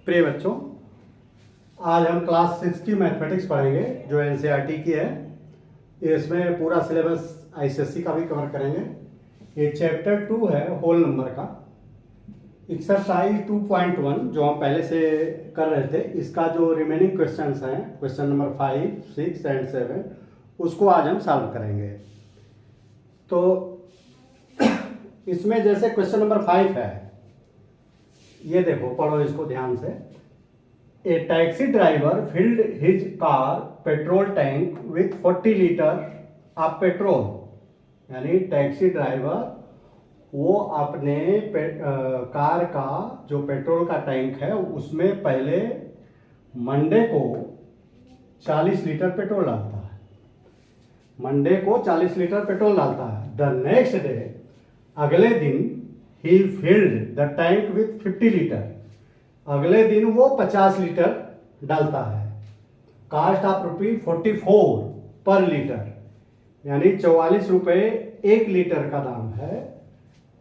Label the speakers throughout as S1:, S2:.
S1: प्रिय बच्चों, आज हम क्लास 6 की मैथमेटिक्स पढ़ेंगे जो एनसीईआरटी की है। इसमें पूरा सिलेबस आईसीएसई का भी कवर करेंगे। ये चैप्टर 2 है होल नंबर का। एक्सरसाइज 2.1 जो हम पहले से कर रहे थे, इसका जो रिमेनिंग क्वेश्चंस हैं, क्वेश्चन नंबर 5, 6 एंड 7, उसको आज हम सॉल्व करेंगे। तो इसमें जैसे क्वेश्चन नंबर 5 है, ये देखो, पढ़ो इसको ध्यान से। A taxi driver filled his car petrol tank with 40 litre of petrol. यानी टैक्सी ड्राइवर वो अपने कार का जो पेट्रोल का टैंक है उसमें पहले मंडे को 40 लीटर पेट्रोल डालता है। मंडे को 40 लीटर पेट्रोल डालता है। द नेक्स्ट डे, अगले दिन, ही filled the tank with 50 litre. अगले दिन वो 50 लीटर डालता है। कास्ट ऑफ ₹44 पर लीटर, यानी 44 रुपये 1 लीटर का दाम है,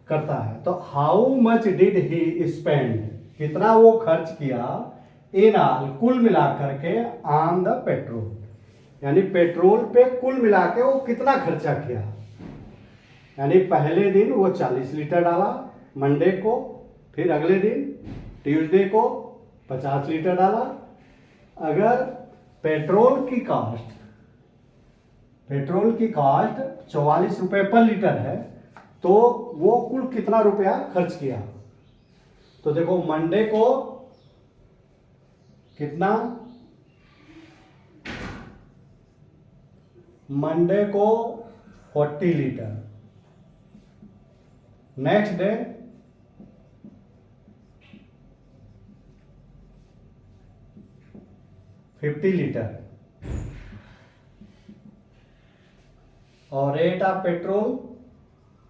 S1: करता है। तो how much did he spend, कितना वो खर्च किया, इन ऑल, कुल मिलाकर के, ऑन द पेट्रोल, यानी पेट्रोल पे कुल मिला के वो कितना खर्चा किया। यानी पहले दिन वो 40 लीटर डाला मंडे को, फिर अगले दिन ट्यूसडे को 50 लीटर डाला। अगर पेट्रोल की कास्ट 44 रुपये पर लीटर है तो वो कुल कितना रुपया खर्च किया। तो देखो, मंडे को कितना, मंडे को 40 लीटर, नेक्स्ट डे 50 लीटर, और रेट ऑफ पेट्रोल,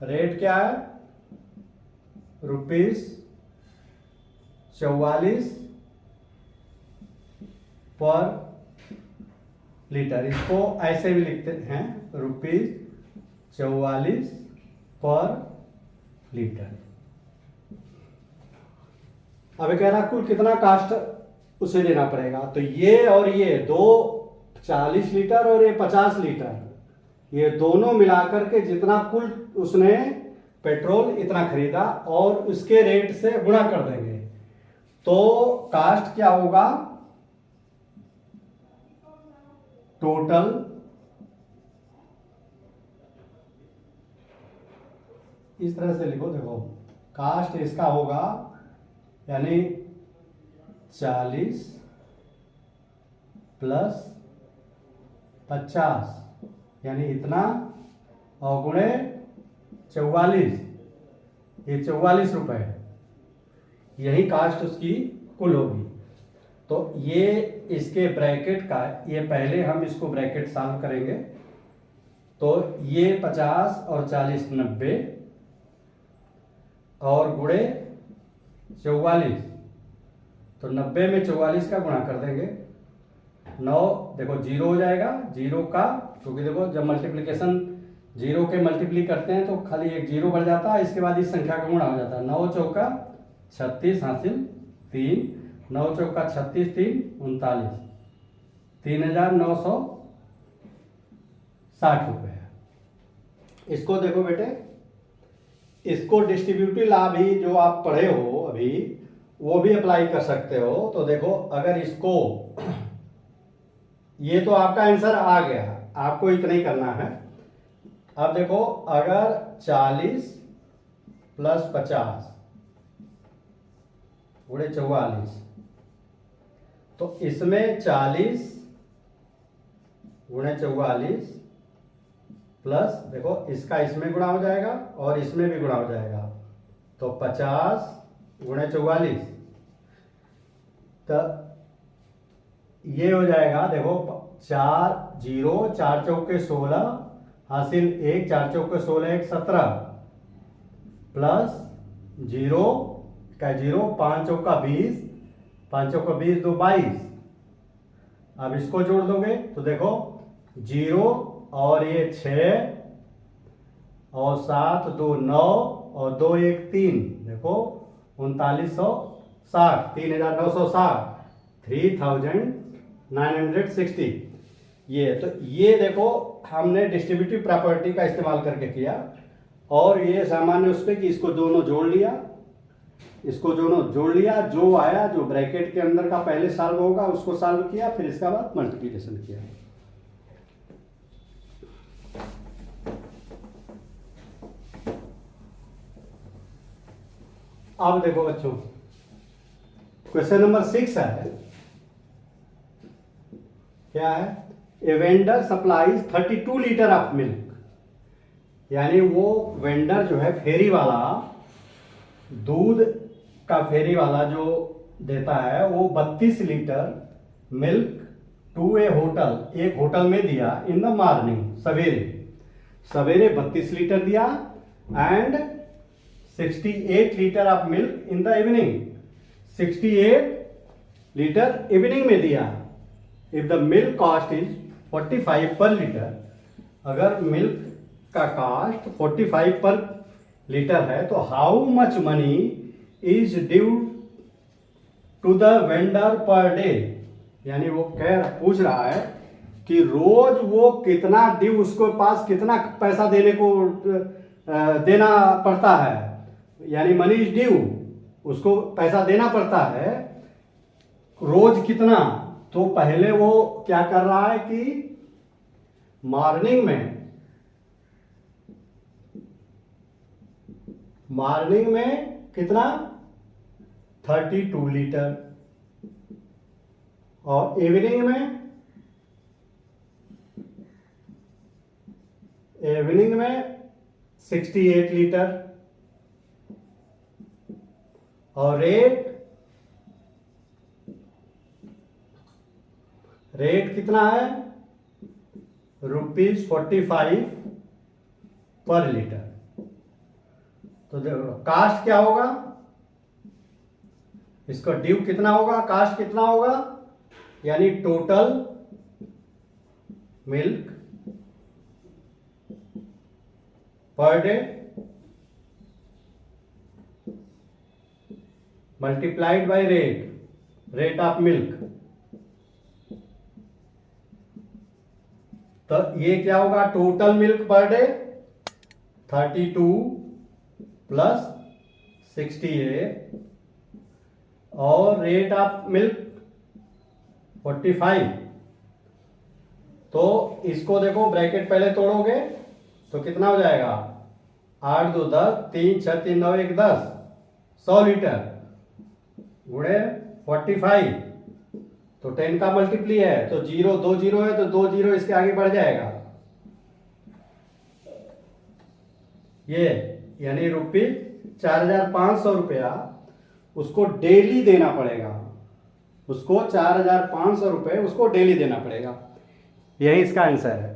S1: रेट क्या है, ₹44 पर लीटर। इसको ऐसे भी लिखते हैं, ₹44 पर लीटर। अब कह रहा कुल कितना कास्ट उसे देना पड़ेगा। तो ये और ये दो, 40 लीटर और ये 50 लीटर, ये दोनों मिलाकर के जितना कुल उसने पेट्रोल इतना खरीदा और उसके रेट से गुणा कर देंगे तो कास्ट क्या होगा, टोटल इस तरह से लिखो। देखो, कास्ट इसका होगा यानी 40 प्लस 50, यानी इतना, और गुणे 44, ये 44 रुपए, यही कास्ट उसकी कुल होगी। तो ये इसके ब्रैकेट का, ये पहले हम इसको ब्रैकेट सॉल्व करेंगे। तो ये 50 और 40 90, और गुणे 44, तो 90 में 44 का गुणा कर देंगे, 9, देखो 0 हो जाएगा, 0 का, क्योंकि देखो जब मल्टीप्लिकेशन 0 के मल्टीप्ली करते हैं तो खाली एक 0 बढ़ जाता है, इसके बाद इस संख्या का गुणा हो जाता है। 9 चौका 36 हासिल 3, 9 चौका 36, 3 39, 3960 रुपये। इसको देखो बेटे, इसको डिस्ट्रीब्यूटिव लॉ भी जो आप पढ़े हो अभी, वो भी अप्लाई कर सकते हो। तो देखो, अगर इसको, ये तो आपका आंसर आ गया, आपको इतना ही करना है। अब देखो, अगर 40 प्लस 50 गुणे 44, तो इसमें 40 गुणे 44 प्लस, देखो इसका इसमें गुणा हो जाएगा और इसमें भी गुणा हो जाएगा, तो 50 गुणे 44, तो ये हो जाएगा। देखो 4 0, 4 चौके 16 हासिल 1, 4 चौके 16, 1 17, प्लस 0 का 0, 5 चौका 20, 5 चौका 20, 2 22। अब इसको जोड़ दोगे तो देखो 0 और ये 6 और 7 2 9 और 2 1 3, देखो 3960 3960 3960 ये। तो ये देखो हमने डिस्ट्रीब्यूटिव प्रॉपर्टी का इस्तेमाल करके किया, और ये सामान्य उस पर कि इसको दोनों जोड़ लिया, इसको दोनों जोड़ लिया, जो आया जो ब्रैकेट के अंदर का पहले सॉल्व होगा उसको सॉल्व किया, फिर इसका बाद मल्टीप्लिकेशन किया। अब देखो बच्चों, क्वेश्चन नंबर 6 है, क्या है? A vendor supplies 32 litre of milk, यानी वो वेंडर जो है फेरी वाला, दूध का फेरी वाला जो देता है, वो 32 litre milk to a hotel, एक होटल में दिया इन द मॉर्निंग, सवेरे सवेरे 32 लीटर दिया, and 68 litre of milk in the evening, 68 litre evening में दिया। If the milk cost is 45 पर लीटर, अगर मिल्क का कॉस्ट 45 पर लीटर है, तो how much money is due to the vendor per day, यानी वो पूछ रहा है कि रोज वो कितना ड्यू, उसको पास कितना पैसा देने को देना पड़ता है, यानी मनी इज ड्यू, उसको पैसा देना पड़ता है रोज कितना। तो पहले वो क्या कर रहा है कि मॉर्निंग में कितना 32 लीटर, और इवनिंग में 68 लीटर, और रेट कितना है? ₹45 पर लीटर। तो देखो कास्ट क्या होगा, इसका ड्यू कितना होगा, कास्ट कितना होगा, यानी total milk per day multiplied by rate of milk. तो ये क्या होगा, total milk per day 32 plus 68 और रेट ऑफ मिल्क 45। तो इसको देखो ब्रैकेट पहले तोड़ोगे तो कितना हो जाएगा, 8 2 10, 3 6 3 9 1 10, 100 लीटर गुणे 45, तो 10 का मल्टीप्ली है, तो 0 2 0 है, तो 2 0 इसके आगे बढ़ जाएगा, ये यानी ₹4500 उसको डेली देना पड़ेगा, उसको 4500 रुपये उसको डेली देना पड़ेगा। यही इसका आंसर है।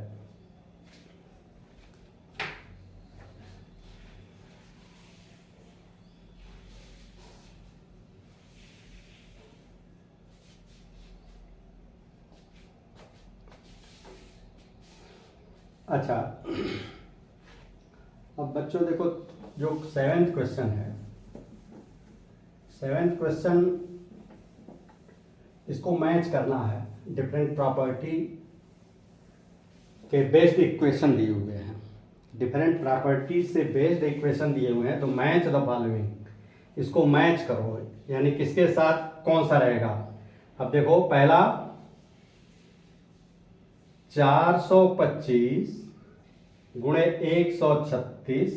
S1: अच्छा, अब बच्चों देखो जो 7th क्वेश्चन है, 7th क्वेश्चन इसको मैच करना है, डिफरेंट प्रॉपर्टी के बेस्ड इक्वेशन दिए हुए हैं, डिफरेंट प्रॉपर्टी से बेस्ड इक्वेशन दिए हुए हैं, तो मैच द फॉलोइंग, इसको मैच करो, यानी किसके साथ कौन सा रहेगा। अब देखो पहला 425 गुणे 136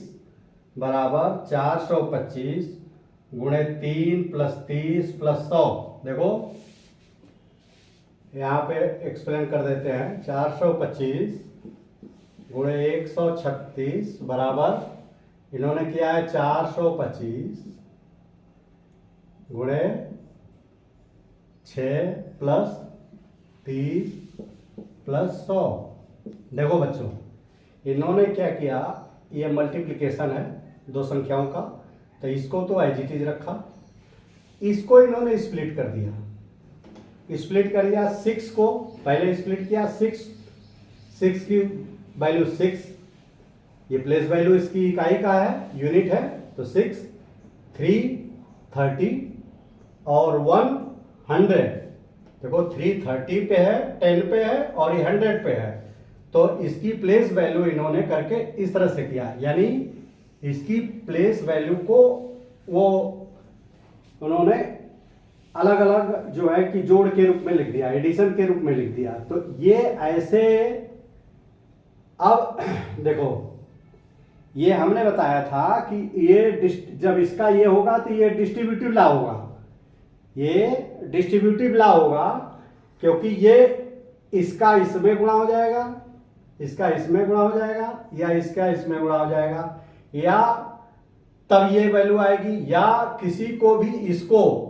S1: बराबर 425 गुणे 3 प्लस 30 प्लस 100। देखो यहाँ पे एक्सप्लेन कर देते हैं, 425 गुणे 136 बराबर इन्होंने किया है 425 गुणे 6 प्लस 30 प्लस 100। देखो बच्चों इन्होंने क्या किया, ये मल्टीप्लिकेशन है दो संख्याओं का, तो इसको तो एज इट इज रखा, इसको इन्होंने स्प्लिट कर दिया, स्प्लिट कर दिया 6 को पहले स्प्लिट किया, 6 की वैल्यू 6, ये प्लेस वैल्यू इसकी इकाई का है, यूनिट है, तो 6 3 30 और 100, देखो 330 पे है, 10 पे है और ये 100 पे है, तो इसकी प्लेस वैल्यू इन्होंने करके इस तरह से किया, यानी इसकी प्लेस वैल्यू को वो उन्होंने अलग अलग जो है कि जोड़ के रूप में लिख दिया, एडिशन के रूप में लिख दिया। तो ये ऐसे, अब देखो ये हमने बताया था कि ये जब इसका ये होगा तो ये डिस्ट्रीब्यूटिव लॉ होगा, ये डिस्ट्रीब्यूटिव लॉ होगा, क्योंकि ये इसका इसमें गुणा हो जाएगा, इसका इसमें गुणा हो जाएगा, या इसका इसमें गुणा हो जाएगा, या तब ये वैल्यू आएगी, या किसी को भी इसको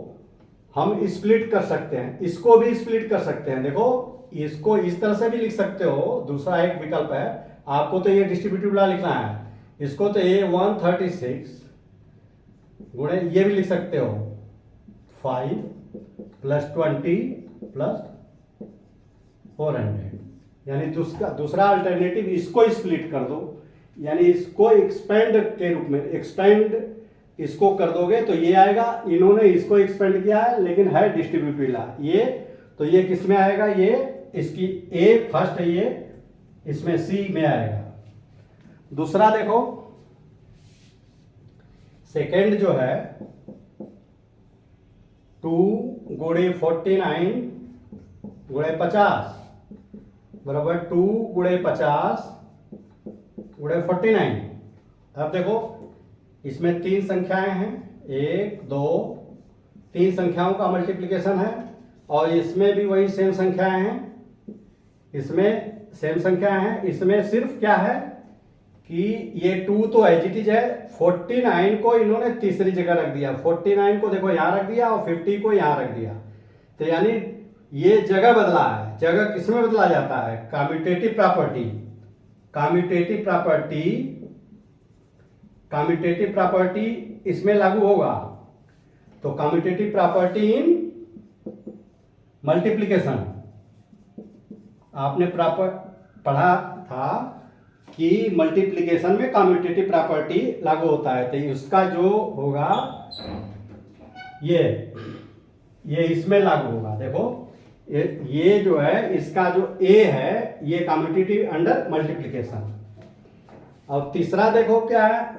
S1: हम स्प्लिट कर सकते हैं, इसको भी स्प्लिट कर सकते हैं। देखो इसको इस तरह से भी लिख सकते हो, दूसरा एक विकल्प है, आपको तो ये डिस्ट्रीब्यूटिव लॉ लिखना है, इसको तो ये 136 गुणे ये भी लिख सकते हो 5 + 20 + 400, यानी दूसरा अल्टरनेटिव इसको स्प्लिट कर दो, यानी इसको एक्सपेंड के रूप में, एक्सपेंड इसको कर दोगे तो ये आएगा, इन्होंने इसको एक्सपेंड किया है लेकिन है डिस्ट्रीब्यूटिव लॉ ये, तो ये किस में आएगा, ये इसकी ए फर्स्ट है, ये इसमें सी में आएगा। दूसरा देखो सेकेंड जो है 2 गुणे 49 गुणे 50 बराबर 2 गुणे 50 गुणे 49। अब देखो इसमें 3 संख्याएं हैं, 1 2 3 संख्याओं का मल्टीप्लिकेशन है, और इसमें भी वही सेम संख्याएं हैं, इसमें सेम संख्याएं हैं, इसमें सिर्फ क्या है कि ये 2 तो एज इट इज है, 49 को इन्होंने तीसरी जगह रख दिया, 49 को देखो यहां रख दिया और 50 को यहां रख दिया, तो यानी ये जगह बदला है। जगह किसमें बदला जाता है, commutative property, commutative property, commutative property इसमें लागू होगा, तो कम्यूटेटिव प्रॉपर्टी इन मल्टीप्लिकेशन आपने पढ़ा था कि मल्टीप्लिकेशन में कम्यूटेटिव प्रॉपर्टी लागू होता है, तो उसका जो होगा ये इसमें लागू होगा। देखो ये जो है इसका जो ए है ये कम्यूटेटिव अंडर मल्टीप्लिकेशन। अब तीसरा देखो क्या है,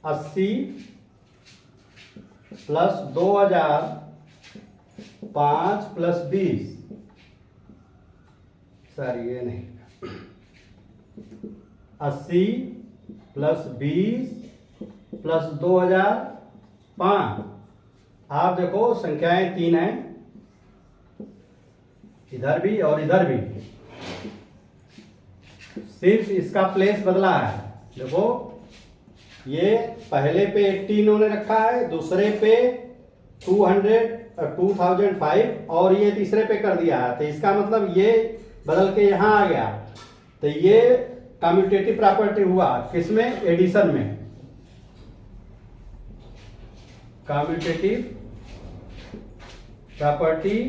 S1: 80 + 2000 5 + 20, सॉरी ये नहीं, 80 + 20 + 2005। आप देखो संख्याएं 3 हैं, इधर भी और इधर भी, सिर्फ इसका प्लेस बदला है। देखो ये पहले पे 80 इन्होंने रखा है, दूसरे पे 2005 और ये तीसरे पे कर दिया है, तो इसका मतलब ये बदल के यहां आ गया, तो ये कम्यूटेटिव प्रॉपर्टी हुआ किसमें, एडिशन में, कम्यूटेटिव प्रॉपर्टी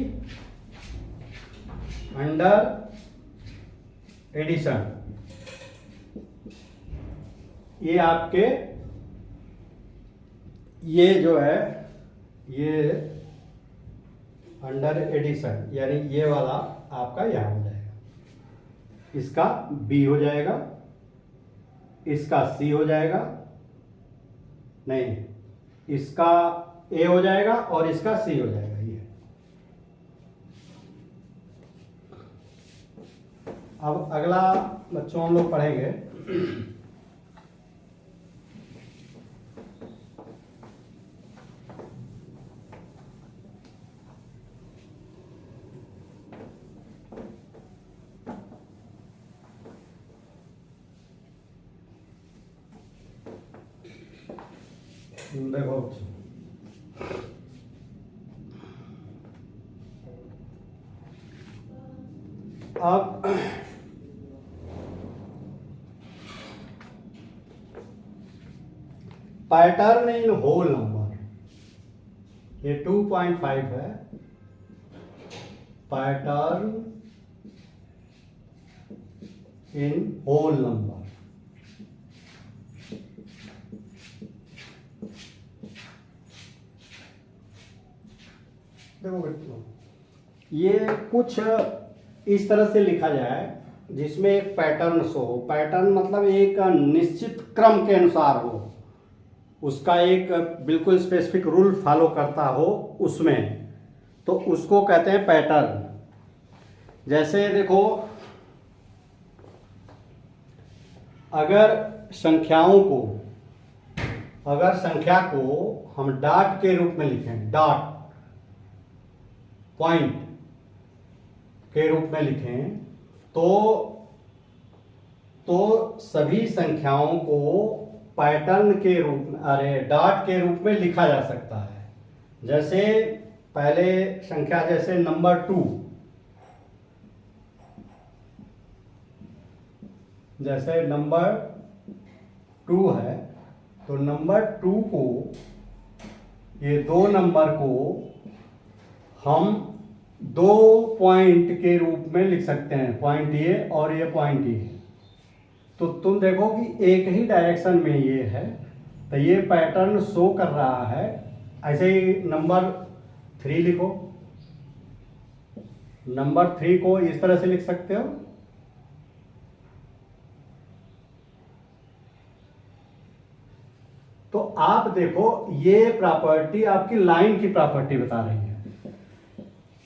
S1: अंडर एडिशन। ये आपके ये जो है ये अंडर एडिशन, यानी ये वाला आपका यहां हो जाएगा, इसका बी हो जाएगा, इसका सी हो जाएगा, नहीं इसका ए हो जाएगा और इसका सी हो जाएगा। ये अब अगला बच्चों हम लोग पढ़ेंगे देखो अब पैटर्न इन होल नंबर, ये 2.5 है, पैटर्न इन होल नंबर। देखो बच्चों, ये कुछ इस तरह से लिखा जाए जिसमें एक पैटर्न शो हो। पैटर्न मतलब एक निश्चित क्रम के अनुसार हो, उसका एक बिल्कुल स्पेसिफिक रूल फॉलो करता हो उसमें, तो उसको कहते हैं पैटर्न। जैसे देखो, अगर संख्या को हम डॉट के रूप में लिखें, डॉट पॉइंट के रूप में लिखें, तो सभी संख्याओं को पैटर्न के रूप में, डॉट के रूप में लिखा जा सकता है। जैसे पहले संख्या, जैसे नंबर 2, जैसे नंबर 2 है, तो नंबर 2 को, ये दो नंबर को हम दो पॉइंट के रूप में लिख सकते हैं, पॉइंट ये और ये पॉइंट ये। तो तुम देखो कि एक ही डायरेक्शन में ये है, तो ये पैटर्न शो कर रहा है। ऐसे ही नंबर 3 लिखो, नंबर 3 को इस तरह से लिख सकते हो। तो आप देखो, ये प्रॉपर्टी आपकी लाइन की प्रॉपर्टी बता रही है।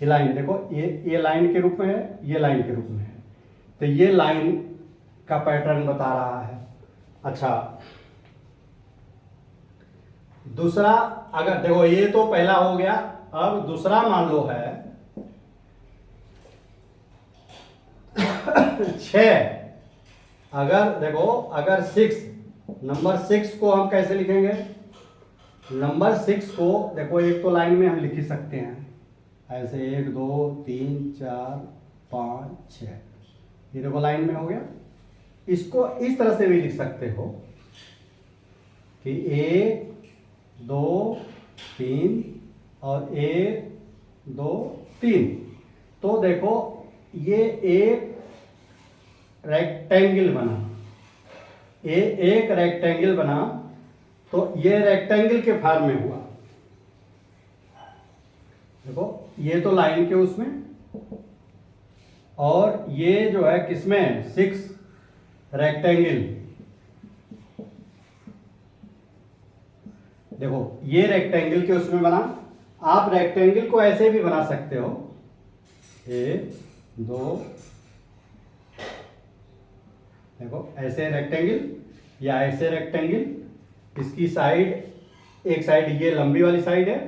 S1: ये लाइन देखो, ये लाइन के रूप में है, ये लाइन के रूप में है, तो ये लाइन का पैटर्न बता रहा है। अच्छा, दूसरा, अगर देखो ये तो पहला हो गया, अब दूसरा मान लो है 6। अगर देखो, अगर 6, नंबर 6 को हम कैसे लिखेंगे? नंबर 6 को देखो, एक तो लाइन में हम लिख ही सकते हैं ऐसे, 1 2 3 4 5 6, ये देखो लाइन में हो गया। इसको इस तरह से भी लिख सकते हो कि 1 2 3 और 1 2 3। तो देखो, ये एक रेक्टेंगल बना, ये एक रेक्टेंगल बना, तो ये रेक्टेंगल के फॉर्म में हुआ। देखो, ये तो लाइन के उसमें, और ये जो है किसमें, 6 रेक्टेंगल। देखो, ये रेक्टेंगल के उसमें बना। आप रेक्टेंगल को ऐसे भी बना सकते हो, 1 2, देखो ऐसे रेक्टेंगल या ऐसे रेक्टेंगल। इसकी साइड, एक साइड ये लंबी वाली साइड है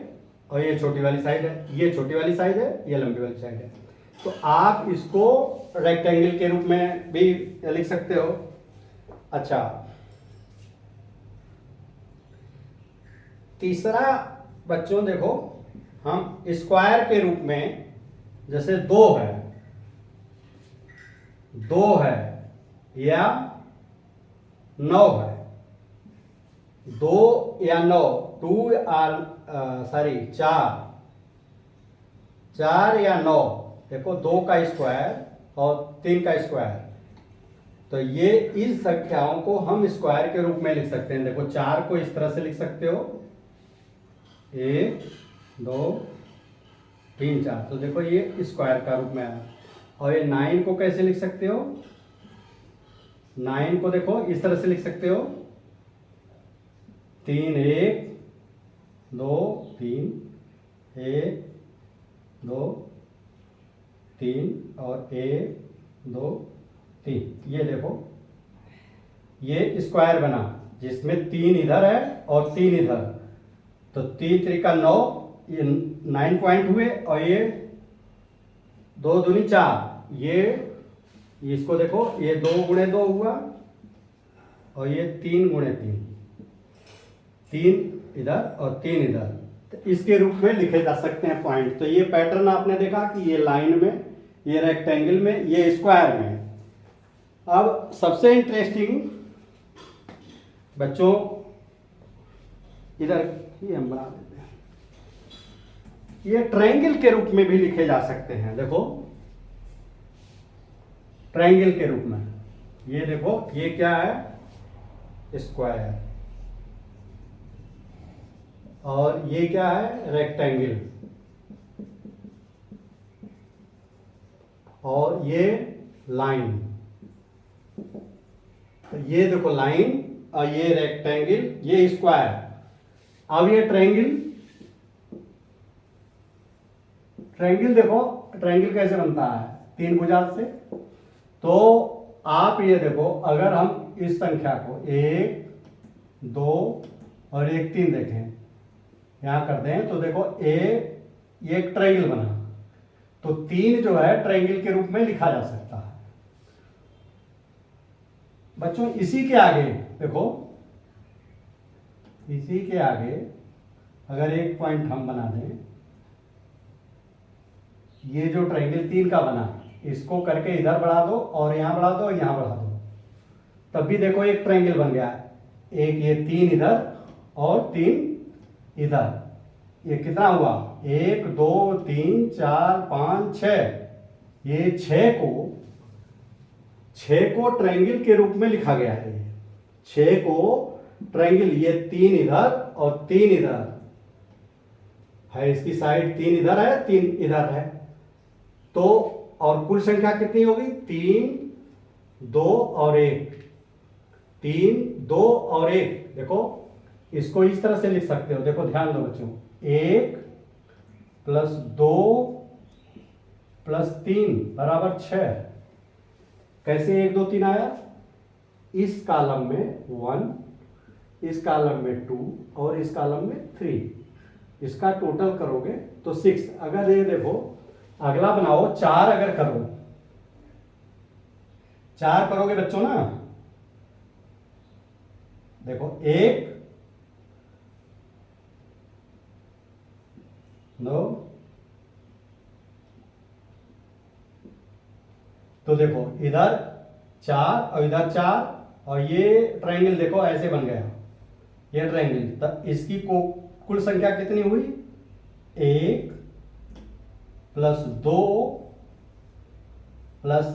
S1: और ये छोटी वाली साइड है, ये छोटी वाली साइड है, ये लंबी वाली साइड है। तो आप इसको रेक्टेंगल के रूप में भी लिख सकते हो। अच्छा, तीसरा बच्चों देखो, हम स्क्वायर के रूप में, जैसे 2 है, 2 है या 9 है, 2 या 9, 2 सॉरी 4 या 9, देखो 2 का स्क्वायर और 3 का स्क्वायर। तो ये इस संख्याओं को हम स्क्वायर के रूप में लिख सकते हैं। देखो, 4 को इस तरह से लिख सकते हो, 1 2 3 4, तो देखो ये स्क्वायर का रूप में आया। और ये 9 को कैसे लिख सकते हो? 9 को देखो इस तरह से लिख सकते हो, 3 1 2 3, 1 2 3 और 1 2 3। ये देखो, ये स्क्वायर बना जिसमें 3 इधर है और 3 इधर, तो 3 3 9, ये 9 पॉइंट हुए, और ये 2 दूनी 4, ये इसको देखो, ये 2 गुणे 2 हुआ, और ये 3 गुणे 3, 3 इधर और 3 इधर। तो इसके रूप में लिखे जा सकते हैं पॉइंट। तो ये पैटर्न आपने देखा कि ये लाइन में, ये रेक्टेंगल में, ये स्क्वायर में। अब सबसे इंटरेस्टिंग बच्चों, इधर ये हम बना देते हैं, ये ट्रायंगल के रूप में भी लिखे जा सकते हैं। देखो, ट्रायंगल के रूप में, ये देखो, ये क्या है, स्क्वायर, और ये क्या है, रेक्टेंगल। ये लाइन, तो ये देखो लाइन और ये रेक्टेंगल, ये स्क्वायर। अब ये ट्रायंगल, ट्रायंगल देखो ट्रायंगल कैसे बनता है, 3 भुजा से। तो आप ये देखो, अगर हम इस संख्या को 1 2 और 1 3 देखें, यहां कर दें तो देखो ये एक ट्रायंगल बना, तो 3 जो है ट्रायंगल के रूप में लिखा जा सकता है। बच्चों इसी के आगे देखो, इसी के आगे अगर एक पॉइंट हम बना दें, ये जो ट्रायंगल 3 का बना, इसको करके इधर बढ़ा दो और यहां बढ़ा दो, यहां बढ़ा दो, तब भी देखो एक ट्रायंगल बन गया। एक ये 3 इधर और 3 इधर, ये कितना हुआ, 1 2 3 4 5 6। ये 6 को ट्रायंगल के रूप में लिखा गया है। 6 को ट्रायंगल, ये 3 इधर और 3 इधर है, इसकी साइड 3 इधर है 3 इधर है, तो और कुल संख्या कितनी होगी, 3 2 और 1, 3 2 और 1। देखो इसको इस तरह से लिख सकते हो, देखो ध्यान दो बच्चों, 1 + 2 + 3 = 6। कैसे 1 2 3 आया, इस कॉलम में 1, इस कॉलम में 2 और इस कॉलम में 3, इसका टोटल करोगे तो 6। अगर ये देखो अगला बनाओ, 4 अगर करो, 4 करोगे बच्चों ना, देखो 1 2, तो देखो इधर 4 और इधर 4, और ये ट्रायंगल देखो ऐसे बन गया, ये ट्रायंगल, तो इसकी कुल संख्या कितनी हुई, 1 + 2 +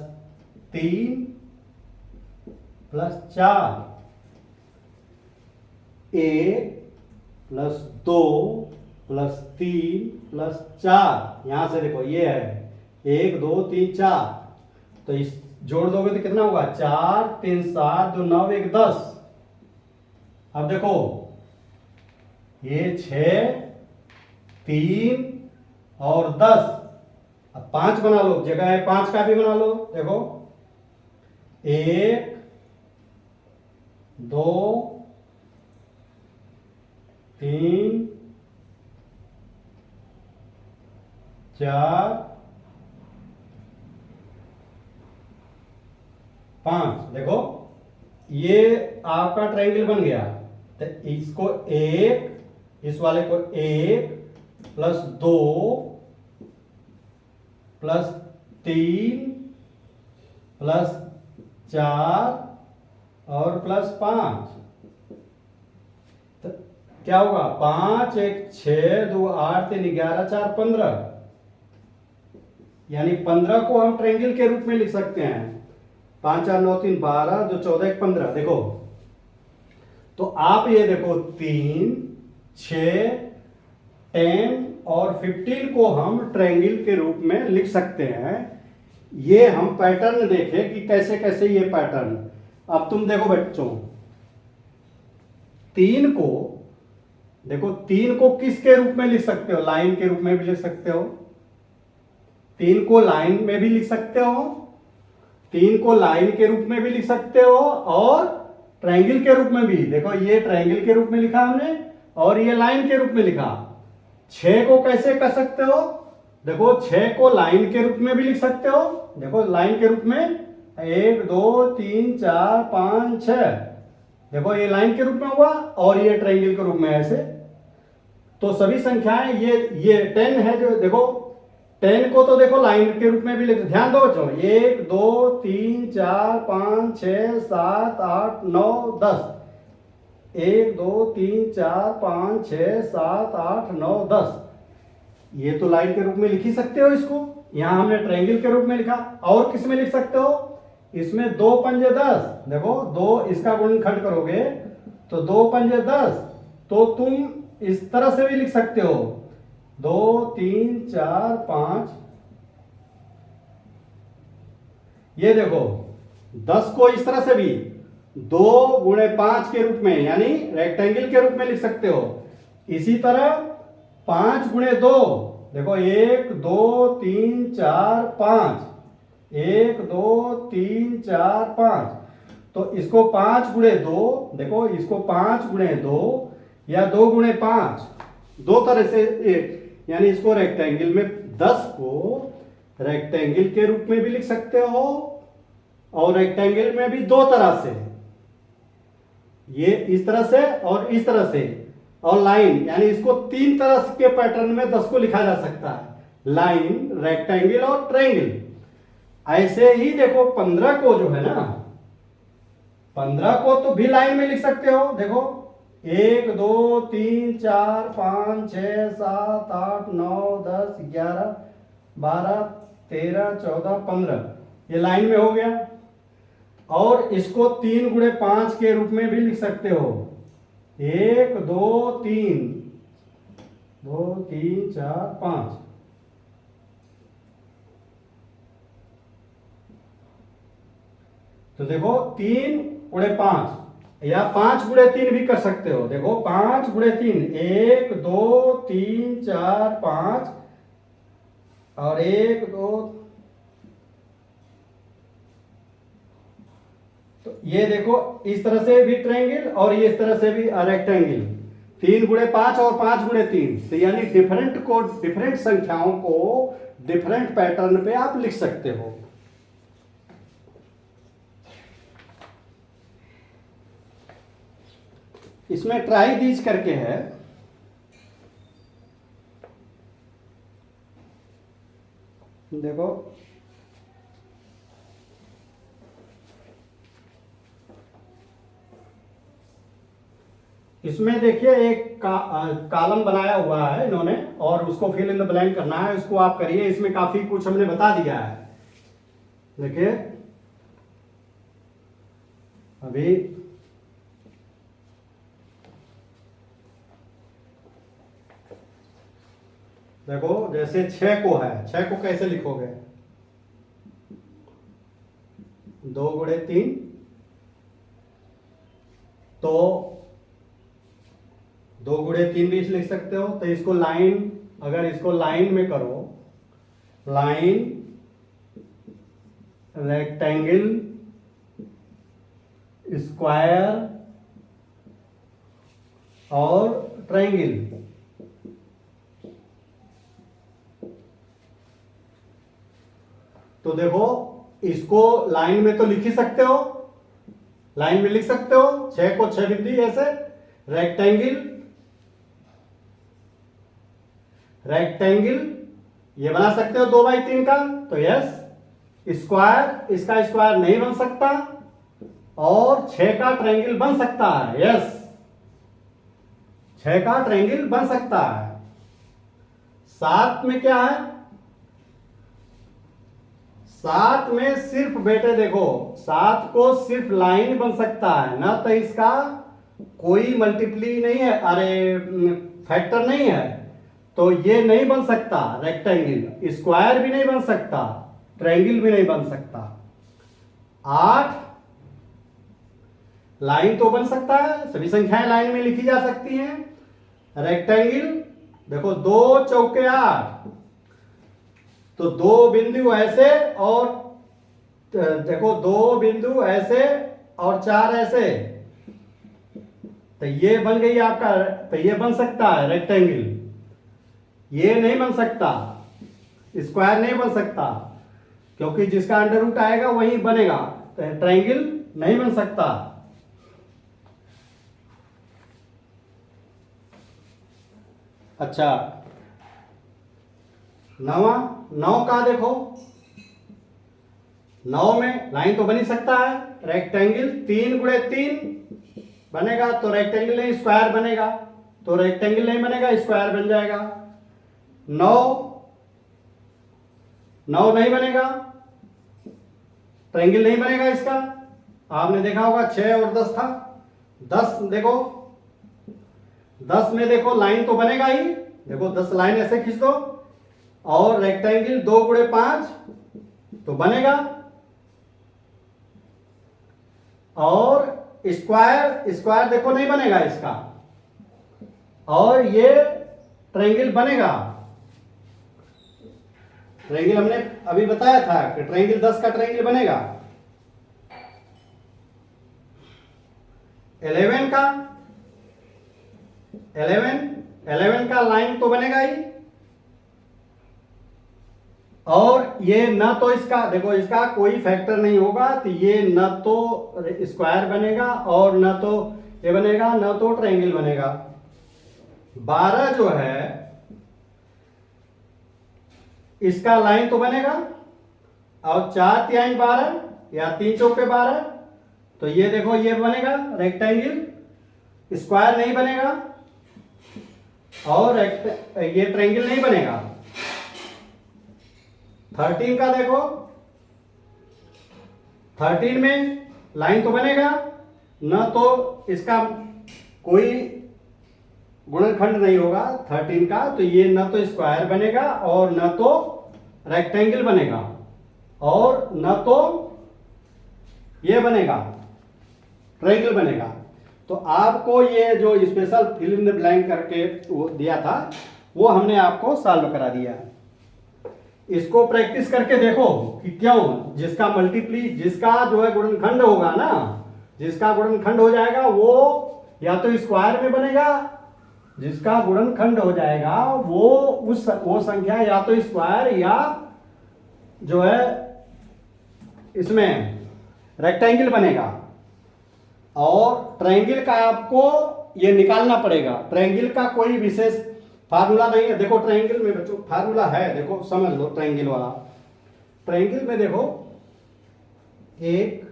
S1: 3 + 4, 1 + 2 + 3 + 4। यहां से देखो ये है 1 2 3 4, तो इस जोड़ दोगे तो कितना होगा, 4 3 7 2 9 1 10। अब देखो ये 6 3 और 10, अब 5 बना लो, जगह है 5 का भी बना लो। देखो 1 2 3 4 5। देखो ये आपका ट्रायंगल बन गया, तो इसको 1, इस वाले को 1 + 2 + 3 + 4 और +5, तो क्या होगा, 5 1 6 2 8 3 11 4 15, यानी 15 को हम ट्रायंगल के रूप में लिख सकते हैं। 5 4 9 3 12 2 14 1 15। देखो तो आप ये देखो 3 6 10 और 15 को हम ट्रायंगल के रूप में लिख सकते हैं। ये हम पैटर्न देखें कि कैसे कैसे ये पैटर्न। अब तुम देखो बच्चों, 3 को देखो, 3 को किसके रूप में लिख सकते हो, लाइन के रूप में भी लिख सकते हो, 3 को लाइन में भी लिख सकते हो, 3 को लाइन के रूप में भी लिख सकते हो और ट्रायंगल के रूप में भी। देखो ये ट्रायंगल के रूप में लिखा हमने और ये लाइन के रूप में लिखा। 6 को कैसे कर सकते हो, देखो 6 को लाइन के रूप में भी लिख सकते हो, देखो लाइन के रूप में 1 2 3 4 5 6, देखो ये लाइन के रूप में हुआ और ये ट्रायंगल के रूप में ऐसे। तो सभी संख्याएं ये 10 है जो, देखो 10 को तो देखो लाइन के रूप में भी लिख, ध्यान दो बच्चों, 1 2 3 4 5 6 7 8 9 10, 1 2 3 4 5 6 7 8 9 10, ये तो लाइन के रूप में लिख ही सकते हो इसको। यहां हमने ट्रायंगल के रूप में लिखा। और किस में लिख सकते हो, इसमें 2 पंजे 10, देखो 2 इसका गुणनखंड करोगे तो 2 पंजे 10, तो तुम इस तरह से भी लिख सकते हो 2 3 4 5 ये देखो 10 को इस तरह से भी 2 × 5 के रूप में यानी रेक्टेंगल के रूप में लिख सकते हो। इसी तरह 5 × 2 देखो 1 2 3 4 5, 1 2 3 4 5। तो इसको 5 × 2 देखो, इसको 5 × 2 या 2 × 5 दो तरह से यानी इसको रेक्टेंगल में 10 को रेक्टेंगल के रूप में भी लिख सकते हो और रेक्टेंगल में भी दो तरह से, ये इस तरह से और इस तरह से, और लाइन यानी इसको 3 तरह के पैटर्न में 10 को लिखा जा सकता है, लाइन, रेक्टेंगल और ट्रायंगल। ऐसे ही देखो 15 को जो है ना, 15 को तो भी लाइन में लिख सकते हो। देखो 1 2 3 4 5 6 7 8 9 10 11 12 13 14 15, ये लाइन में हो गया। और इसको 3 × 5 के रूप में भी लिख सकते हो, 1 2 3 2 3 4 5। तो देखो 3 × 5 या 5 × 3 भी कर सकते हो। देखो 5 × 3 1 2 3 4 5 और 1 2। तो ये देखो इस तरह से भी ट्रायंगल और ये इस तरह से भी रेक्टेंगल, 3 × 5 और 5 × 3। तो यानी डिफरेंट संख्याओं को डिफरेंट पैटर्न पे आप लिख सकते हो। इसमें ट्राई दीज करके है, देखो इसमें देखिए एक कॉलम बनाया हुआ है इन्होंने और उसको फिल इन द ब्लैंक करना है, उसको आप करिए। इसमें काफी कुछ हमने बता दिया है। देखिए अभी देखो जैसे 6 को है, 6 को कैसे लिखोगे, 2 × 3। तो 2 × 3 भी लिख सकते हो। तो इसको लाइन, अगर इसको लाइन में करो, लाइन, रेक्टेंगल, स्क्वायर और ट्रायंगल। तो देखो इसको लाइन में तो लिख ही सकते हो, लाइन में लिख सकते हो 6 को 6 बिंदी ऐसे। रेक्टेंगल, रेक्टेंगल ये बना सकते हो 2/3 का, तो यस। स्क्वायर, इसका स्क्वायर नहीं बन सकता और 6 का ट्रायंगल बन सकता है, यस, 6 का ट्रायंगल बन सकता है। 7 में क्या है, 7 में सिर्फ बेटे देखो 7 को सिर्फ लाइन बन सकता है ना, तो इसका कोई मल्टीप्ली नहीं है, अरे फैक्टर नहीं है, तो ये नहीं बन सकता रेक्टेंगल। स्क्वायर भी नहीं बन सकता, ट्रायंगल भी नहीं बन सकता। 8 लाइन तो बन सकता है, सभी संख्याएं लाइन में लिखी जा सकती हैं। रेक्टेंगल देखो 2 चौके 8, तो 2 बिंदु ऐसे और देखो 2 बिंदु ऐसे और 4 ऐसे, तो ये बन गई आपका, तो ये बन सकता है रेक्टेंगल। ये नहीं बन सकता, स्क्वायर नहीं बन सकता, क्योंकि जिसका अंडर रूट आएगा वही बनेगा। तो ट्रायंगल नहीं बन सकता। अच्छा 9 का देखो, 9 में लाइन तो बन ही सकता है, रेक्टेंगल 3 × 3 बनेगा, तो रेक्टेंगल नहीं स्क्वायर बनेगा, तो रेक्टेंगल नहीं बनेगा स्क्वायर बन जाएगा। 9 नहीं बनेगा, ट्रायंगल नहीं बनेगा इसका। आपने देखा होगा 6 और 10 था। 10 देखो, 10 में देखो लाइन तो बनेगा ही, देखो 10 लाइन ऐसे खींच दो, और रेक्टेंगल 2 × 5 तो बनेगा, और स्क्वायर स्क्वायर देखो नहीं बनेगा इसका, और ये ट्रायंगल बनेगा। ट्रायंगल हमने अभी बताया था कि ट्रायंगल 10 का ट्रायंगल बनेगा। 11 का 11 का लाइन तो बनेगा ही, और ये न तो इसका देखो इसका कोई फैक्टर नहीं होगा, तो ये न तो स्क्वायर बनेगा और न तो ये बनेगा, न तो ट्रायंगल बनेगा। 12 जो है इसका लाइन तो बनेगा, और 4 तिहाई 12 या 3 चौके 12, तो ये देखो ये बनेगा रेक्टेंगल, स्क्वायर नहीं बनेगा और ये ट्रायंगल नहीं बनेगा। 13 का देखो, 13 में लाइन तो बनेगा, न तो इसका कोई गुणनखंड नहीं होगा 13 का, तो ये न तो स्क्वायर बनेगा और न तो रेक्टेंगल बनेगा और न तो ये बनेगा ट्रायंगल बनेगा। तो आपको ये जो special fill in the blank करके वो दिया था वो हमने आपको सॉल्व करा दिया। इसको प्रैक्टिस करके देखो कि क्यों जिसका जो है गुणनखंड होगा ना, जिसका गुणनखंड हो जाएगा वो या तो स्क्वायर में बनेगा, जिसका गुणनखंड हो जाएगा वो संख्या या तो स्क्वायर या जो है इसमें रेक्टेंगल बनेगा। और ट्रायंगल का आपको ये निकालना पड़ेगा। ट्रायंगल का कोई विशेष फार्मूला नहीं है। देखो ट्रायंगल में बच्चों फार्मूला है, देखो समझ लो ट्रायंगल वाला। ट्रायंगल में देखो 1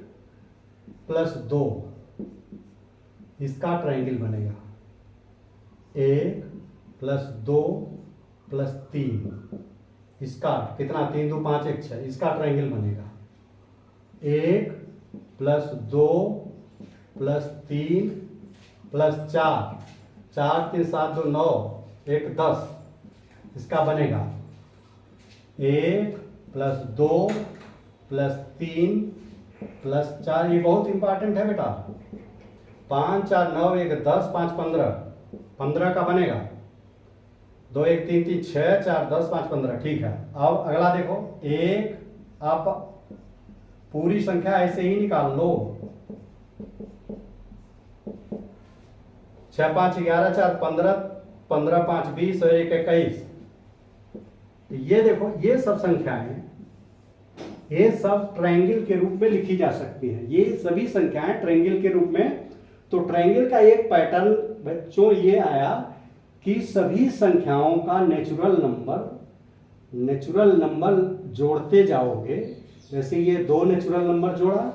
S1: + 2 इसका ट्रायंगल बनेगा, 1 + 2 + 3 इसका कितना, 3 2 5 1 6 इसका ट्रायंगल बनेगा। 1 + 2 + 3 + 4 4 3 7 2 9 1 10 इसका बनेगा। 1 + 2 + 3 + 4 ये बहुत इंपॉर्टेंट है बेटा। 5 4 9 1 10 5 15 15 का बनेगा। 2 1 3 3 6 4 10 5 15 ठीक है। अब अगला देखो, एक आप पूरी संख्या ऐसे ही निकाल लो। 6 5 11 4 15 15 5 20 और 1 21। ये देखो ये सब संख्याएं ये सब ट्रायंगल के रूप में लिखी जा सकती हैं। ये सभी संख्याएं ट्रायंगल के रूप में। तो ट्रायंगल का एक पैटर्न बच्चों ये आया कि सभी संख्याओं का नेचुरल नंबर जोड़ते जाओगे। जैसे ये 2 नेचुरल नंबर जोड़ा,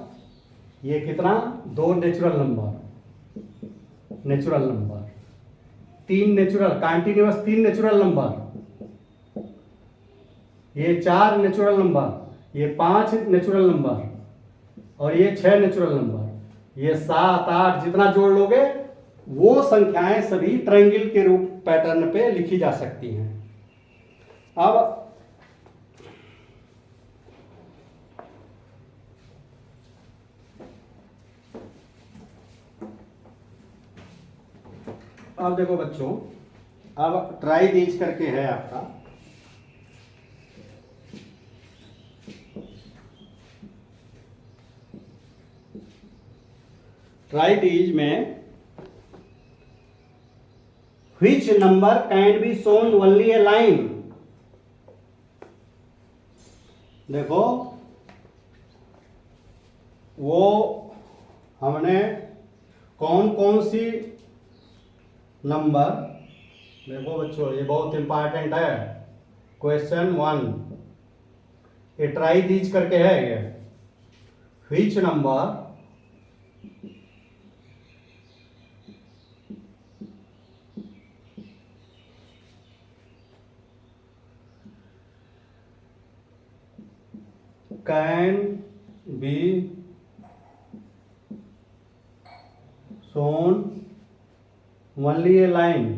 S1: ये कितना 2 natural number 3 natural continuous 3 natural number, ये 4 नेचुरल नंबर, ये 5 नेचुरल नंबर और ये 6 नेचुरल नंबर, ये 7 8 जितना जोड़ लोगे वो संख्याएं सभी ट्रायंगल के रूप पैटर्न पे लिखी जा सकती हैं। अब देखो बच्चों, अब ट्राई दीज करके है आपका। ट्राई दीज में which number can be shown only a line। देखो वो हमने कौन कौन सी नंबर, देखो बच्चों ये बहुत इंपॉर्टेंट है। क्वेश्चन 1 ये ट्राई दीज करके है ये। which number can be shown only a line।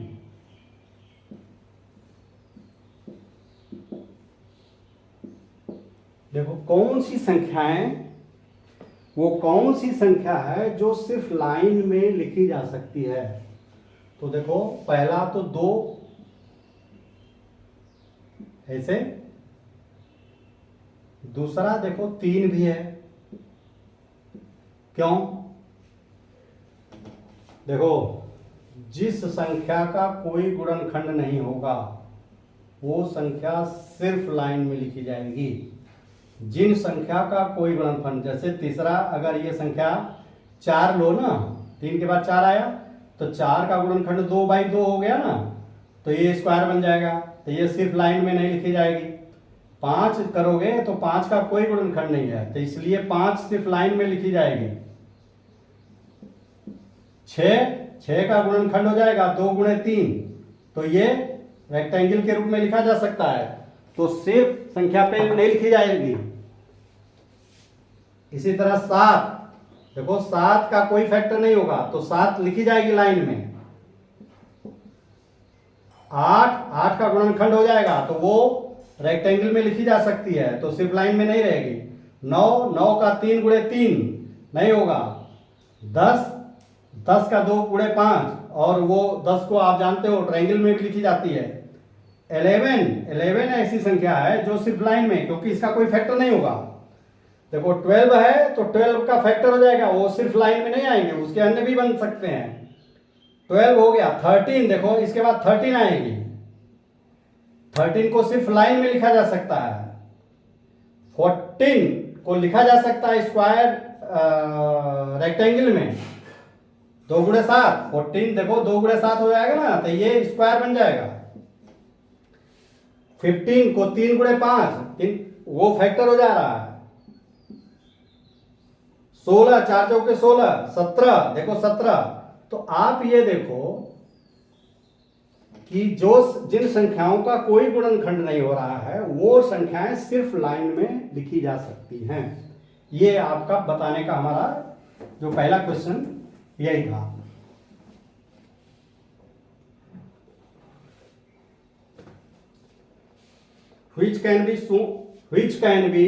S1: देखो कौन सी संख्याएं वो कौन सी संख्या है जो सिर्फ लाइन में लिखी जा सकती है? तो देखो, पहला तो 2 ऐसे, दूसरा देखो 3 भी है। क्यों? देखो, जिस संख्या का कोई गुणनखंड नहीं होगा वो संख्या सिर्फ लाइन में लिखी जाएगी। जिन संख्या का कोई गुणनखंड, जैसे तीसरा, अगर ये संख्या 4 लो ना, 3 के बाद 4 आया, तो 4 का गुणनखंड 2/2 हो गया ना, तो ये स्क्वायर बन जाएगा, तो ये सिर्फ लाइन में नहीं लिखी जाएगी। 5 करोगे तो 5 का कोई गुणनखंड नहीं है, तो इसलिए 5 सिर्फ लाइन में लिखी जाएगी। 6 का गुणनखंड हो जाएगा 2 गुणे 3, तो ये रेक्टेंगल के रूप में लिखा जा सकता है, तो सिर्फ संख्या पे नहीं लिखी जाएगी। इसी तरह 7, देखो 7 का कोई फैक्टर नहीं होगा, तो 7 लिखी जाएगी लाइन में। 8 का गुणनखंड हो जाएगा, तो वो रेक्टेंगल में लिखी जा सकती है, तो सिर्फ लाइन में नहीं रहेगी। 9 का 3 गुणे 3 नहीं होगा। 10 का 2 गुणे 5, और वो 10 को आप जानते हो ट्रायंगल में भी लिखी जाती है। 11 ऐसी संख्या है जो सिर्फ लाइन में, क्योंकि इसका कोई फैक्टर नहीं होगा। देखो 12 है, तो 12 का फैक्टर हो जाएगा, वो सिर्फ लाइन में नहीं आएंगे, उसके अन्य भी बन सकते हैं। 12 हो गया। 13, देखो इसके बाद 13 आएगी। 13 को सिर्फ लाइन में लिखा जा सकता है। 14 को लिखा जा सकता है स्क्वायर रेक्टेंगल में। 2 गुणे 7, 14 देखो 2 गुणे 7 हो जाएगा ना, तो ये स्क्वायर बन जाएगा। 15 को 3 गुणे 5, वो फैक्टर हो जा रहा है। 16, 4 चौके 16, 17, देखो 17। तो आप ये देखो कि जिन संख्याओं का कोई गुणनखंड नहीं हो रहा है वो संख्याएं सिर्फ लाइन में लिखी जा सकती हैं। ये आपका बताने का हमारा जो पहला क्वेश्चन यही था। which can be,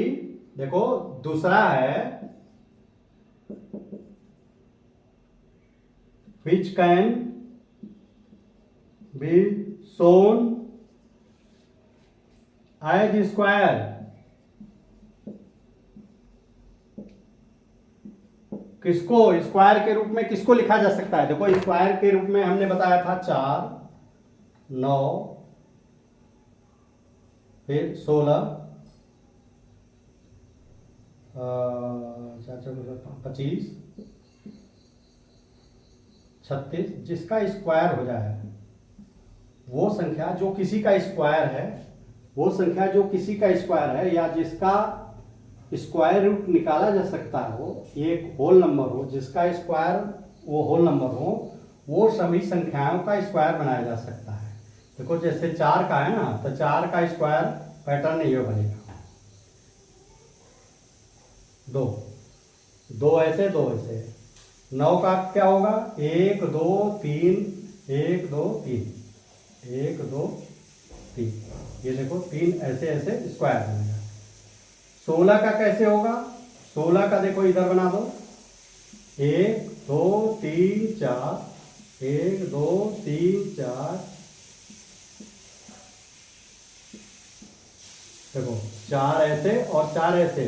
S1: देखो दूसरा है which can be shown as square। किसको स्क्वायर के रूप में किसको लिखा जा सकता है? देखो स्क्वायर के रूप में हमने बताया था 4, 9, फिर 16, 25, 36, जिसका स्क्वायर हो जाए वो संख्या जो किसी का स्क्वायर है, वो संख्या जो किसी का स्क्वायर है या जिसका स्क्वायर रूट निकाला जा सकता हो, एक होल नंबर हो जिसका स्क्वायर वो होल नंबर हो, वो सभी संख्याओं का स्क्वायर बनाया जा सकता है। देखो जैसे 4 का है ना, तो 4 का स्क्वायर पैटर्न ये बनेगा 2 ऐसे 2 ऐसे। 9 का क्या होगा? 1 2 3, 1 2 3, 1 2 3, ये देखो 3 ऐसे ऐसे स्क्वायर बनेगा। 16 का कैसे होगा? 16 का देखो इधर बना दो, 1 2 3 4, 1 2 3 4, देखो 4 ऐसे और 4 ऐसे,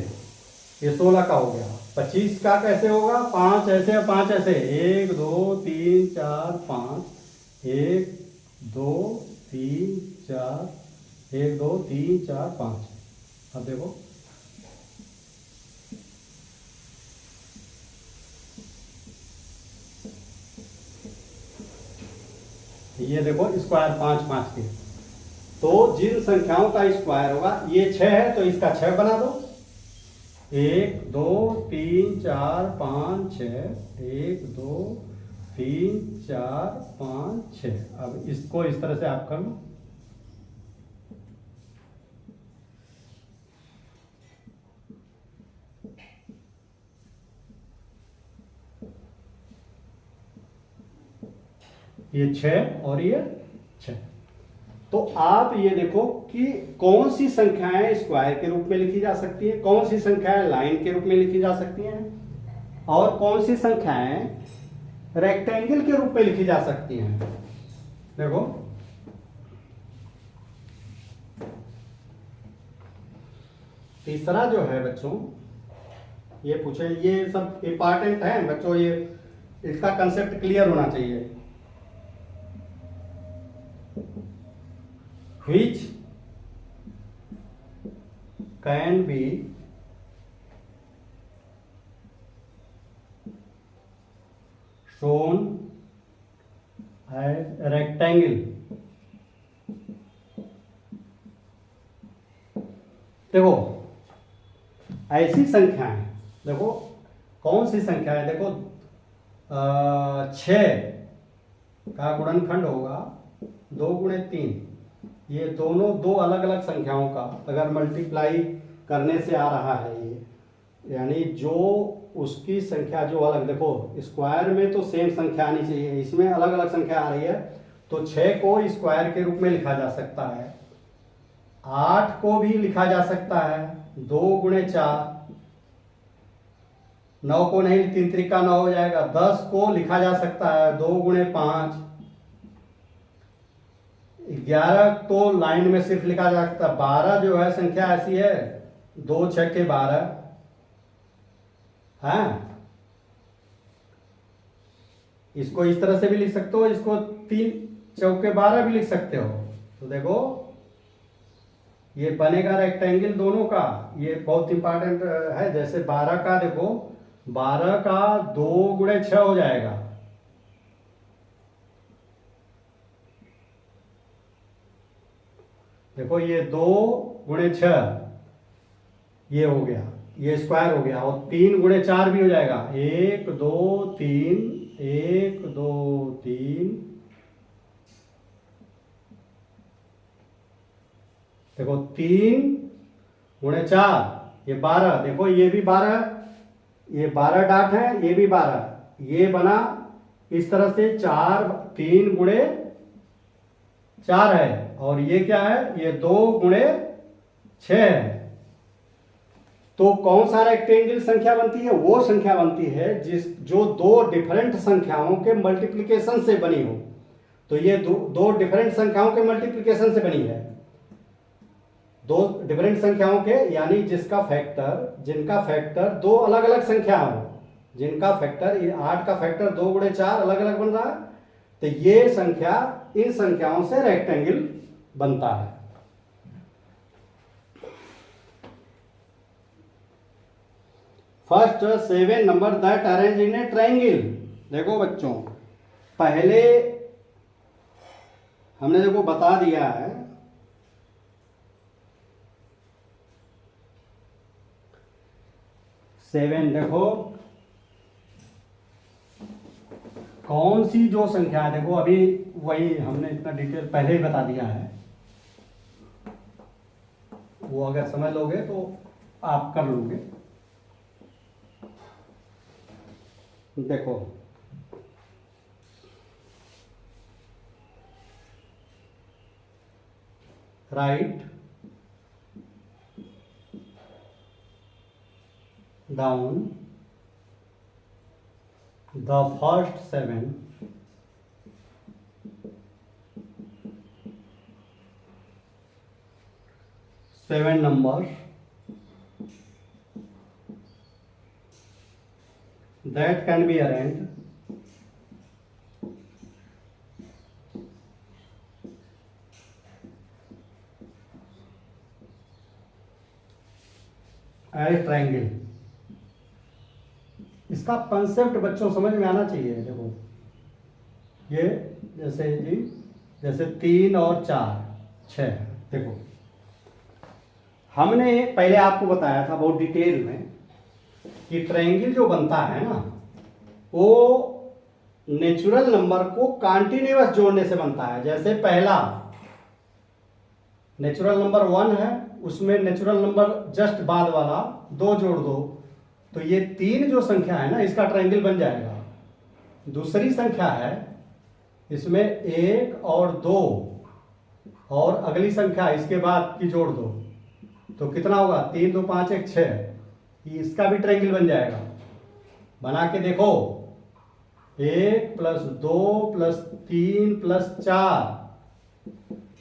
S1: ये 16 का हो गया। 25 का कैसे होगा? 5 ऐसे और 5 ऐसे, 1 2 3 4 5, 1 2 3 4, 1 2 3 4 5। अब देखो ये देखो स्क्वायर 5 5 के। तो जिन संख्याओं का स्क्वायर होगा, ये 6 है तो इसका 6 बना दो, 1 2 3 4 5 6, 1 2 3 4 5 6। अब इसको इस तरह से आप कर लो। ये 6 और ये 6। तो आप ये देखो कि कौन सी संख्याएं स्क्वायर के रूप में लिखी जा सकती हैं, कौन सी संख्याएं लाइन के रूप में लिखी जा सकती हैं। और कौन सी संख्याएं रेक्टेंगल के रूप में लिखी जा सकती हैं? देखो, तीसरा जो है बच्चों, ये पूछे, ये सब इंपॉर्टेंट है बच्चों, ये इसका कंसेप्ट क्लियर होना चाहिए। which can be shown as a rectangle। देखो, ऐसी संख्याएं, देखो कौन सी संख्या है, देखो 6 का गुणनखंड होगा 2 गुणे 3, ये दोनों दो अलग अलग संख्याओं का अगर मल्टीप्लाई करने से आ रहा है ये, यानी जो उसकी संख्या जो अलग, देखो स्क्वायर में तो सेम संख्या आनी चाहिए, इसमें अलग अलग संख्या आ रही है, तो 6 को स्क्वायर के रूप में लिखा जा सकता है, 8 को भी लिखा जा सकता है 2 गुणे 4, 9 को नहीं, 3 त्रिका 9 हो जाएगा, 10 को लिखा जा सकता है 2 गुणे 5, 11 तो लाइन में सिर्फ लिखा जा सकता है, 12 जो है संख्या ऐसी है 2 6 के 12 है। इसको इस तरह से भी लिख सकते हो, इसको 3 चौके 12 भी लिख सकते हो। तो देखो ये बनेगा रेक्टेंगल दोनों का, ये बहुत इंपॉर्टेंट है। जैसे 12 का देखो, 12 का 2 गुणे 6 हो जाएगा, देखो ये 2 गुणे 6 ये हो गया, ये स्क्वायर हो गया, और 3 गुणे 4 भी हो जाएगा, 1 2 3 1 2 3, देखो 3 गुणे 4 ये 12, देखो ये भी 12, ये 12 डाट है, ये भी 12, ये बना इस तरह से 4 3 गुणे 4 है, और ये क्या है, ये 2 गुणे 6 है। तो कौन सा रेक्टेंगल संख्या बनती है? वो संख्या बनती है जो दो डिफरेंट संख्याओं के मल्टीप्लिकेशन से बनी हो। तो ये दो डिफरेंट संख्याओं के मल्टीप्लिकेशन से बनी है, दो डिफरेंट संख्याओं के, यानी जिनका फैक्टर दो अलग अलग संख्या हो, जिनका फैक्टर 8 का फैक्टर 2 गुणे 4 अलग अलग बन रहा है, तो ये संख्या इन संख्याओं से रेक्टेंगल बनता है। First 7 number that arrange in A triangle. देखो बच्चों, पहले हमने देखो बता दिया है, सेवन, देखो कौन सी जो संख्या है, देखो अभी वही हमने इतना डिटेल पहले ही बता दिया है, वो अगर समझ लोगे तो आप कर लोगे। देखो write down the first 7 numbers that can be arranged as triangle। इसका कंसेप्ट बच्चों समझ में आना चाहिए। देखो ये जैसे 3 और 4 6, देखो हमने पहले आपको बताया था बहुत डिटेल में कि ट्रायंगल जो बनता है ना, वो नेचुरल नंबर को कॉन्टिन्यूअस जोड़ने से बनता है। जैसे पहला नेचुरल नंबर 1 है, उसमें नेचुरल नंबर जस्ट बाद वाला 2 जोड़ दो, तो ये 3 जो संख्या है ना, इसका ट्रायंगल बन जाएगा। दूसरी संख्या है, इसमें 1 और 2 और अगली संख्या इसके बाद की जोड़ दो, तो कितना होगा, 3 2 5 1 6, इसका भी ट्रायंगल बन जाएगा। बना के देखो। 1 + 2 + 3 + 4,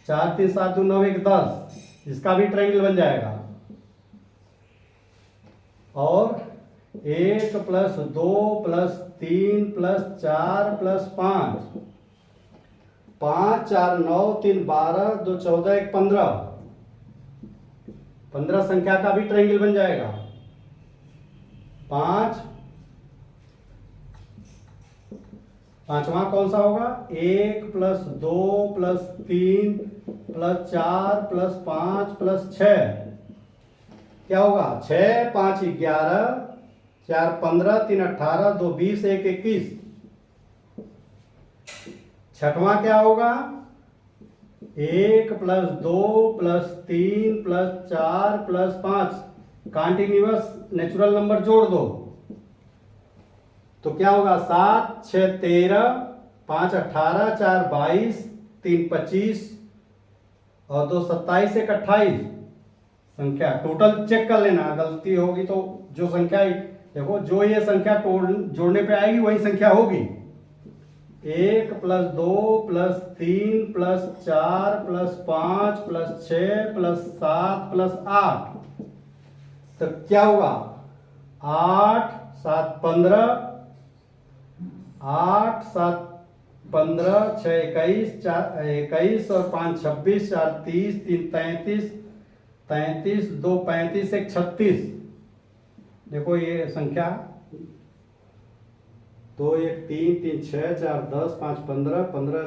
S1: 4 3 7 2 9 1 10, इसका भी ट्रायंगल बन जाएगा। और 1 + 2 + 3 + 4 + 5, 5 4 9 3 12 2 14 1 15, 15 संख्या का भी ट्रायंगल बन जाएगा। 5, पांचवा कौन सा होगा? 1 + 2 + 3 + 4 + 5 + 6, क्या होगा? 6 5 11, 4 15, 3 18, 2 20, 1 21। छठवां क्या होगा? 1 + 2 + 3 + 4 + 5, कॉन्टिन्यूअस नेचुरल नंबर जोड़ दो तो क्या होगा? 7 6 13, 5 18, 4 22, 3 25 और 2 27, 1 28 संख्या। टोटल चेक कर लेना, गलती होगी तो जो संख्या देखो, जो ये संख्या जोड़ने पे आएगी वही संख्या होगी। 1 + 2 + 3 + 4 + 5 + 6 + 7 + 8, तो क्या होगा? 8 7 15, 8 7 15, 6 21, 4 21 और 5 26, 4 30, 3 33, 33 2 35, 1 36। देखो ये संख्या 2 1 3 3 6 4 10 5 15, 15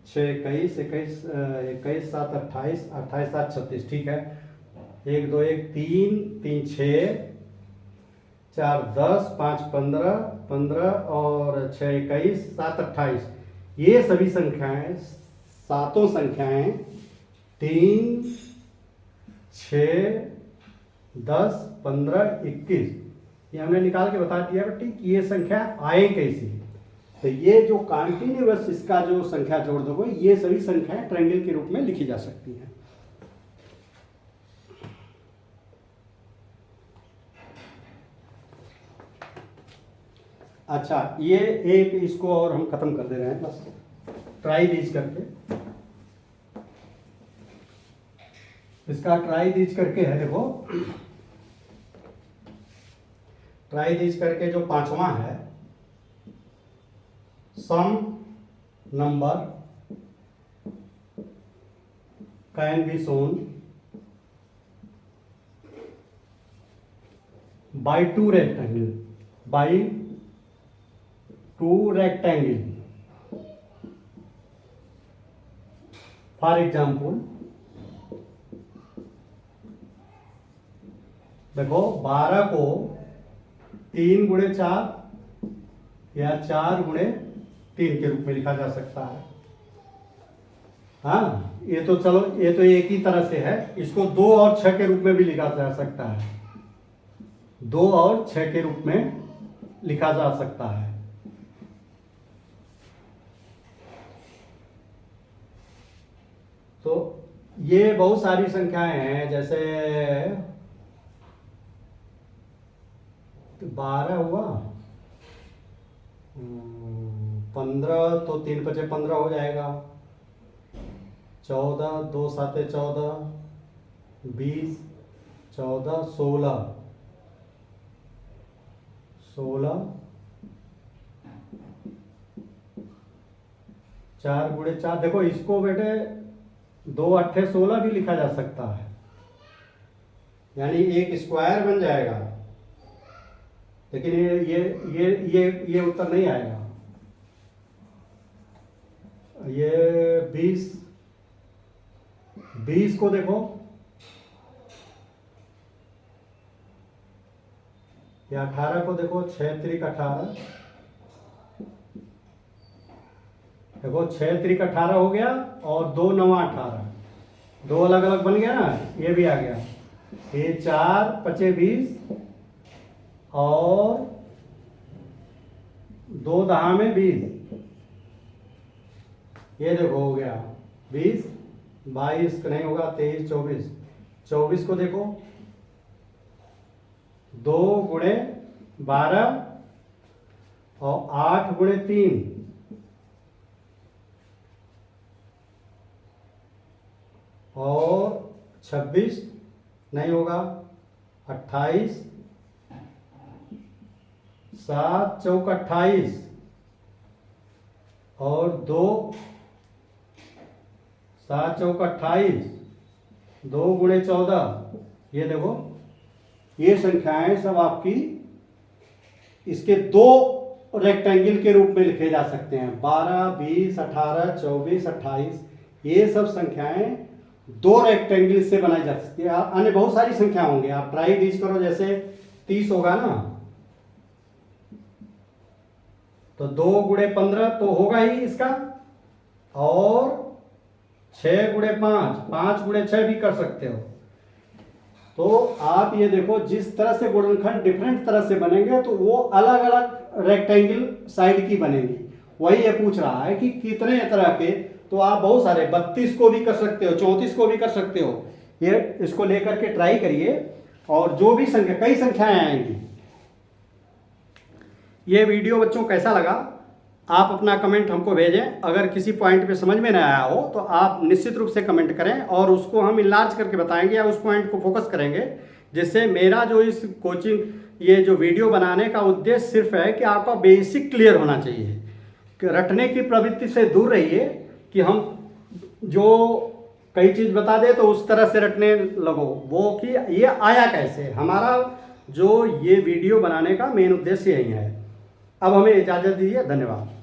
S1: 6 21, 21 21 7 28, 28 7 36, ठीक है। 1 2 1 3 3 6 4 10 5 15, 15 और 6 21 7 28, ये सभी संख्याएं, सातों संख्याएं 3 6 10 15 21, ये हमने निकाल के बता दिया बेटी कि ये संख्या आए कैसी। तो ये जो कॉन्टिन्यूअस इसका जो संख्या जोड़ दोगे, ये सभी संख्याएं ट्रायंगल के रूप में लिखी जा सकती हैं। अच्छा, ये एक इसको और हम खत्म कर दे रहे हैं, बस ट्राई दीज करके। इसका ट्राई दीज करके है, देखो ट्राई दीज करके जो पांचवा है, some number can be shown by 2 rectangle, by 2 rectangle. For example देखो, 12 को 3 × 4 या 4 × 3 के रूप में लिखा जा सकता है। हाँ, ये तो चलो, ये तो एक ही तरह से है। इसको 2 और 6 के रूप में भी लिखा जा सकता है, 2 और 6 के रूप में लिखा जा सकता है। तो ये बहुत सारी संख्याएं हैं, जैसे 12 हुआ, 15 तो 3 × 5 15 हो जाएगा, 14 2 7 14, 20 14 16 16, 4 × 4, देखो इसको बेटे 2 8 16 भी लिखा जा सकता है, यानी एक स्क्वायर बन जाएगा। लेकिन ये उत्तर नहीं आएगा। ये 20 को देखो, या 18 को देखो, 6 3 18, देखो 6 3 18 हो गया, और 2 9 18, 2 अलग अलग बन गया ना, ये भी आ गया। ये 4 5 20 और 2 10 में 20, ये देखो हो गया 20, 22 नहीं होगा, 23 24, 24 को देखो, 2 × 12 और 8 गुणे 3 और 26 नहीं होगा, 28, 7 चौक 28 और 2, 7 चौक 28, 2 गुणे 14। ये देखो, ये संख्याएं सब आपकी इसके दो रेक्टेंगल के रूप में लिखे जा सकते हैं। 12, 20, 18, 24, 28 ये सब संख्याएं दो रेक्टेंगल से बनाई जा सकती है। अन्य बहुत सारी संख्या होंगे, आप ट्राई रीच करो। जैसे 30 होगा ना, तो 2 गुणे 15 तो होगा ही इसका, और 6 गुणे 5, 5 गुणे 6 भी कर सकते हो। तो आप ये देखो, जिस तरह से गुणनखंड डिफरेंट तरह से बनेंगे तो वो अलग अलग रेक्टेंगल साइड की बनेंगी। वही ये पूछ रहा है कि कितने तरह के, तो आप बहुत सारे 32 को भी कर सकते हो, 34 को भी कर सकते हो। ये इसको लेकर के ट्राई करिए, और जो भी संख्या, कई संख्याएं आएंगी। ये वीडियो बच्चों कैसा लगा, आप अपना कमेंट हमको भेजें। अगर किसी पॉइंट पे समझ में ना आया हो तो आप निश्चित रूप से कमेंट करें, और उसको हम इनलार्ज करके बताएंगे या उस पॉइंट को फोकस करेंगे, जिससे मेरा जो इस कोचिंग, ये जो वीडियो बनाने का उद्देश्य सिर्फ है कि आपका बेसिक क्लियर होना चाहिए, कि रटने की प्रवृत्ति से दूर रहिए, कि हम जो कई चीज़ बता दे तो उस तरह से रटने लगो, वो कि ये आया कैसे। हमारा जो ये वीडियो बनाने का मेन उद्देश्य यही है। अब हमें इजाज़त दीजिए, धन्यवाद।